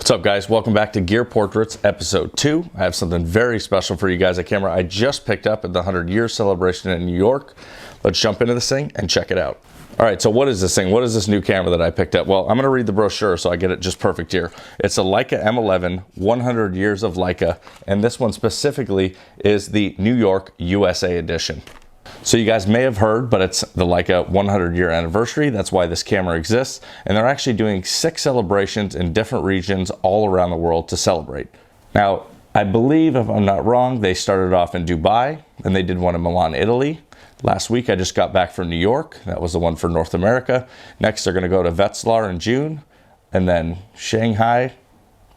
What's up, guys? Welcome back to Gear Portraits episode 2. I have something very special for you guys, a camera I just picked up at the 100-year celebration in New York. Let's jump into this thing and check it out. All right, so what is this thing? What is this new camera that I picked up? Well, I'm going to read the brochure so I get it just perfect here. It's a Leica M11, 100 years of Leica, and this one specifically is the New York, USA edition. So you guys may have heard, but it's the Leica 100-year anniversary. That's why this camera exists. And they're actually doing 6 celebrations in different regions all around the world to celebrate. Now, I believe, if I'm not wrong, they started off in Dubai, and they did one in Milan, Italy. Last week, I just got back from New York. That was the one for North America. Next, they're going to go to Wetzlar in June, and then Shanghai,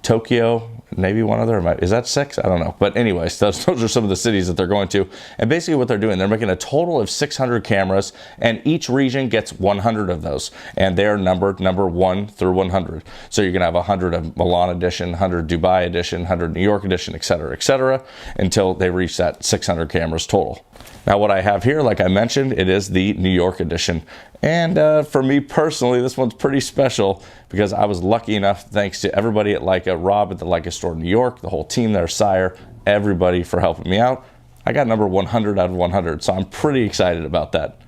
Tokyo, maybe one other. Is that 6? I don't know. But anyways, those are some of the cities that they're going to. And basically what they're doing, they're making a total of 600 cameras, and each region gets 100 of those. And they're numbered number 1 through 100. So you're going to have 100 of Milan edition, 100 Dubai edition, 100 New York edition, etc., until they reach that 600 cameras total. Now what I have here, like I mentioned, it is the New York edition. And for me personally, this one's pretty special because I was lucky enough, thanks to everybody at Leica, Rob at the Leica store in New York, the whole team there, Sire, everybody for helping me out. I got number 100 out of 100, so I'm pretty excited about that.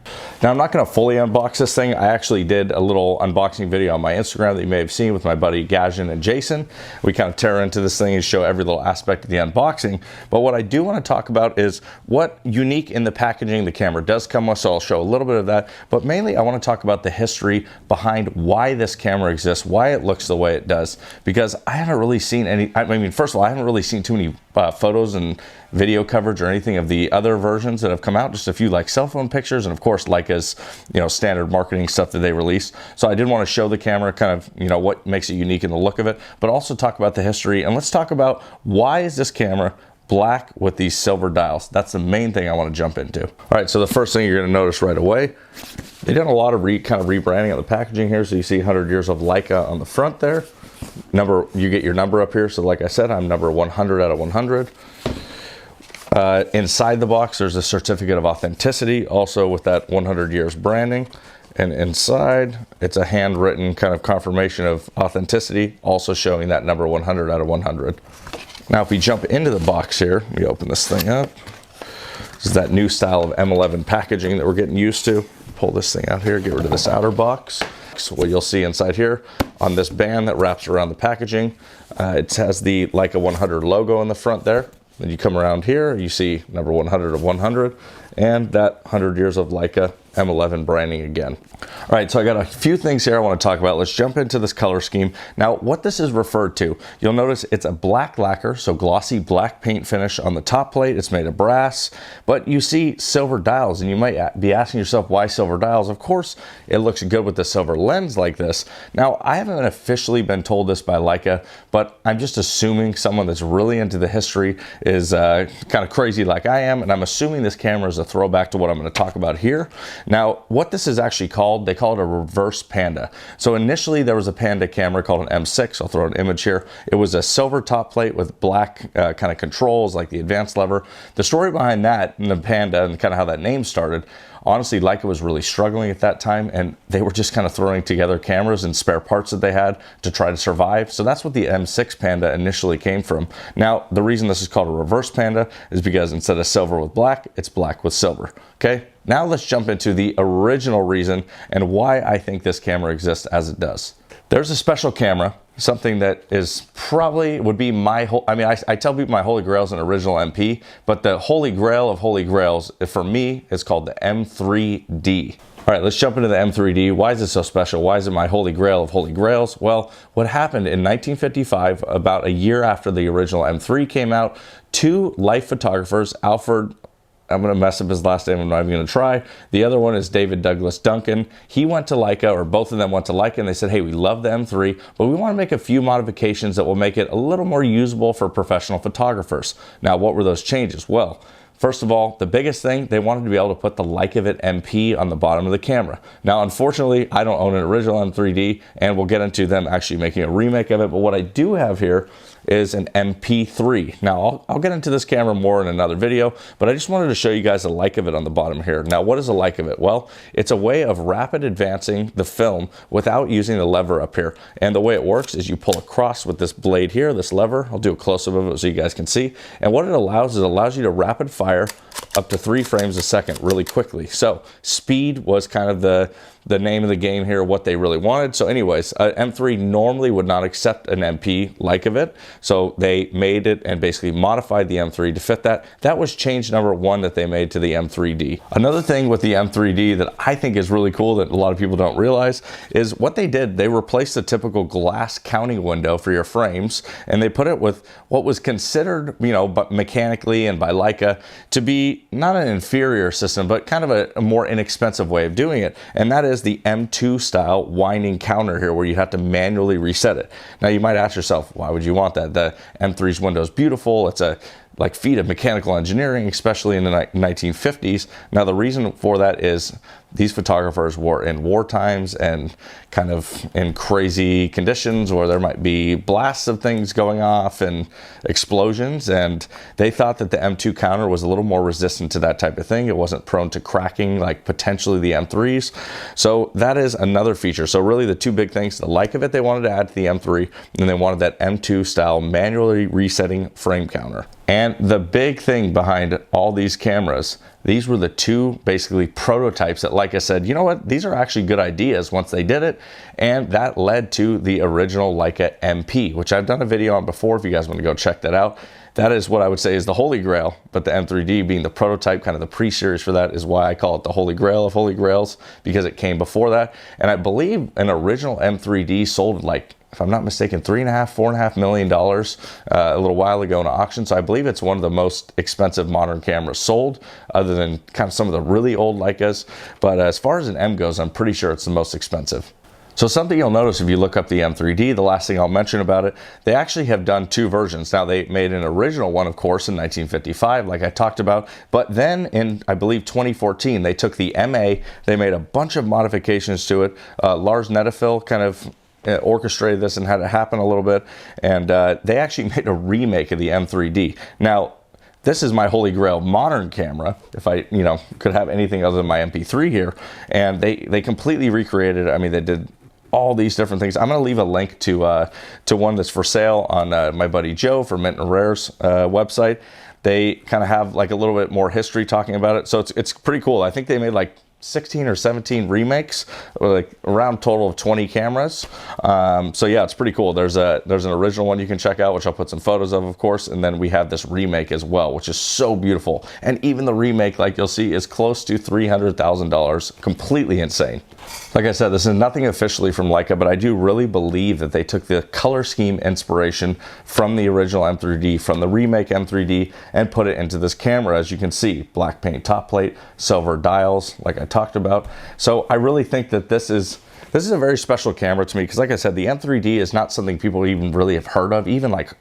Now, I'm not going to fully unbox this thing. I actually did a little unboxing video on my Instagram that you may have seen with my buddy Gajan and Jason. We kind of tear into this thing and show every little aspect of the unboxing. But what I do want to talk about is what unique in the packaging the camera does come with, so I'll show a little bit of that. But mainly, I want to talk about the history behind why this camera exists, why it looks the way it does. Because I haven't really seen any, I mean, first of all, I haven't really seen too many photos and video coverage or anything of the other versions that have come out, just a few like cell phone pictures, and of course Leica's, standard marketing stuff that they release. So I did want to show the camera, kind of, what makes it unique in the look of it, but also talk about the history. And let's talk about why is this camera black with these silver dials. That's the main thing I want to jump into. All right, so the first thing you're going to notice right away, they've done a lot of kind of rebranding of the packaging here. So you see 100 years of Leica on the front there. You get your number up here. So like I said, I'm number 100 out of 100. Inside the box, there's a certificate of authenticity, also with that 100 years branding. And inside, it's a handwritten kind of confirmation of authenticity, also showing that number 100 out of 100. Now, if we jump into the box here, we open this thing up. This is that new style of M11 packaging that we're getting used to. Pull this thing out here, get rid of this outer box. So what you'll see inside here on this band that wraps around the packaging, it has the Leica 100 logo in the front there. Then you come around here, you see number 100 of 100, and that 100 years of Leica M11 branding again. All right, so I got a few things here I want to talk about. Let's jump into this color scheme. Now, what this is referred to, you'll notice it's a black lacquer, so glossy black paint finish on the top plate. It's made of brass, but you see silver dials, and you might be asking yourself, why silver dials? Of course, it looks good with the silver lens like this. Now, I haven't officially been told this by Leica, but I'm just assuming someone that's really into the history is kind of crazy like I am, and I'm assuming this camera is a throwback to what I'm going to talk about here. Now, what this is actually called, they call it a reverse panda. So initially there was a panda camera called an M6. I'll throw an image here. It was a silver top plate with black kind of controls like the advanced lever. The story behind that and the panda and kind of how that name started, honestly, Leica was really struggling at that time, and they were just kind of throwing together cameras and spare parts that they had to try to survive. So that's what the M6 Panda initially came from. Now, the reason this is called a reverse Panda is because instead of silver with black, it's black with silver. Okay, now let's jump into the original reason and why I think this camera exists as it does. There's a special camera, something that is probably would be my whole, I tell people my holy grail is an original MP, but the holy grail of holy grails for me is called the M3D. All right, let's jump into the M3D. Why is it so special? Why is it my holy grail of holy grails? Well, what happened in 1955, about a year after the original M3 came out, 2 life photographers, Alfred, I'm going to mess up his last name, I'm not even going to try. The other one is David Douglas Duncan. He went to Leica, or both of them went to Leica, and they said, hey, we love the M3, but we want to make a few modifications that will make it a little more usable for professional photographers. Now, what were those changes? Well, First of all, the biggest thing, they wanted to be able to put the Leica MP on the bottom of the camera. Now, unfortunately, I don't own an original M3D, and we'll get into them actually making a remake of it, but what I do have here is an MP3. Now, I'll get into this camera more in another video, but I just wanted to show you guys a Leica on the bottom here. Now, what is a Leica? Well, it's a way of rapid advancing the film without using the lever up here. And the way it works is you pull across with this blade here, this lever. I'll do a close-up of it so you guys can see. And what it allows is it allows you to rapid fire up to 3 frames a second really quickly. So speed was kind of the name of the game here, what they really wanted. So anyways, M3 normally would not accept an MP Leica, so they made it and basically modified the M3 to fit that. That was change number 1 that they made to the M3D. Another thing with the M3D that I think is really cool that a lot of people don't realize is what they did. They replaced the typical glass counting window for your frames, and they put it with what was considered, you know, but mechanically and by Leica to be not an inferior system, but kind of a more inexpensive way of doing it. And that is the M2 style winding counter here, where you have to manually reset it. Now you might ask yourself, why would you want that? The M3's window is beautiful. It's a feat of mechanical engineering, especially in the 1950s. Now the reason for that is these photographers were in war times and kind of in crazy conditions where there might be blasts of things going off and explosions, and they thought that the M2 counter was a little more resistant to that type of thing. It wasn't prone to cracking like potentially the M3s. So that is another feature. So really the 2 big things, the Leica they wanted to add to the M3, and they wanted that M2 style manually resetting frame counter. And the big thing behind all these cameras, these were the 2 basically prototypes that Leica said, you know what, these are actually good ideas once they did it. And that led to the original Leica MP, which I've done a video on before if you guys want to go check that out. That is what I would say is the holy grail, but the M3D being the prototype, kind of the pre-series for that, is why I call it the holy grail of holy grails, because it came before that. And I believe an original M3D sold like, if I'm not mistaken, $4.5 million a little while ago in an auction. So I believe it's one of the most expensive modern cameras sold, other than kind of some of the really old Leicas. But as far as an M goes, I'm pretty sure it's the most expensive. So something you'll notice if you look up the M3D, the last thing I'll mention about it, they actually have done 2 versions. Now they made an original one, of course, in 1955, like I talked about, but then in, I believe, 2014, they took the MA, they made a bunch of modifications to it. Lars Netafil kind of orchestrated this and had it happen a little bit, and they actually made a remake of the M3D. Now, this is my holy grail modern camera, if I, you know, could have anything other than my MP3 here, and they completely recreated it. I mean, they did all these different things. I'm going to leave a link to one that's for sale on my buddy Joe for Mint and Rare's website. They kind of have like a little bit more history talking about it, so it's pretty cool. I think they made like 16 or 17 remakes, like around total of 20 cameras. So yeah, it's pretty cool. There's an original one you can check out, which I'll put some photos of course, and then we have this remake as well, which is so beautiful. And even the remake, like you'll see, is close to $300,000. Completely insane. Like I said, this is nothing officially from Leica, but I do really believe that they took the color scheme inspiration from the original M3D, from the remake M3D, and put it into this camera. As you can see, black paint top plate, silver dials, like I talked about. So I really think that this is a very special camera to me, because like I said, the M3D is not something people even really have heard of. Even like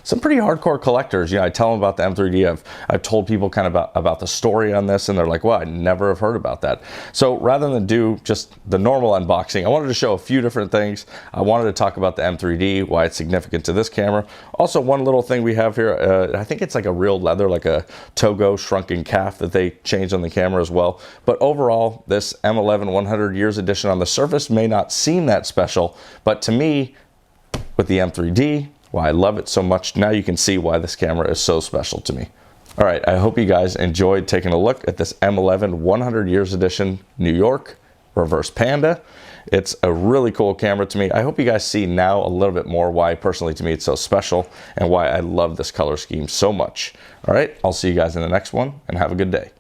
some pretty hardcore collectors, you know, I tell them about the M3D. I've told people kind of about the story on this, and they're like, well, I never have heard about that. So rather than do just the normal unboxing, I wanted to show a few different things. I wanted to talk about the M3D, why it's significant to this camera. Also, one little thing we have here, I think it's like a real leather, like a Togo shrunken calf that they changed on the camera as well. But overall, this M11 100 years edition on the surface may not seem that special, but to me, with the M3D, why I love it so much, now you can see why this camera is so special to me. All right, I hope you guys enjoyed taking a look at this M11 100 years edition New York reverse Panda. It's a really cool camera to me. I hope you guys see now a little bit more why personally to me it's so special and why I love this color scheme so much. All right, I'll see you guys in the next one, and have a good day.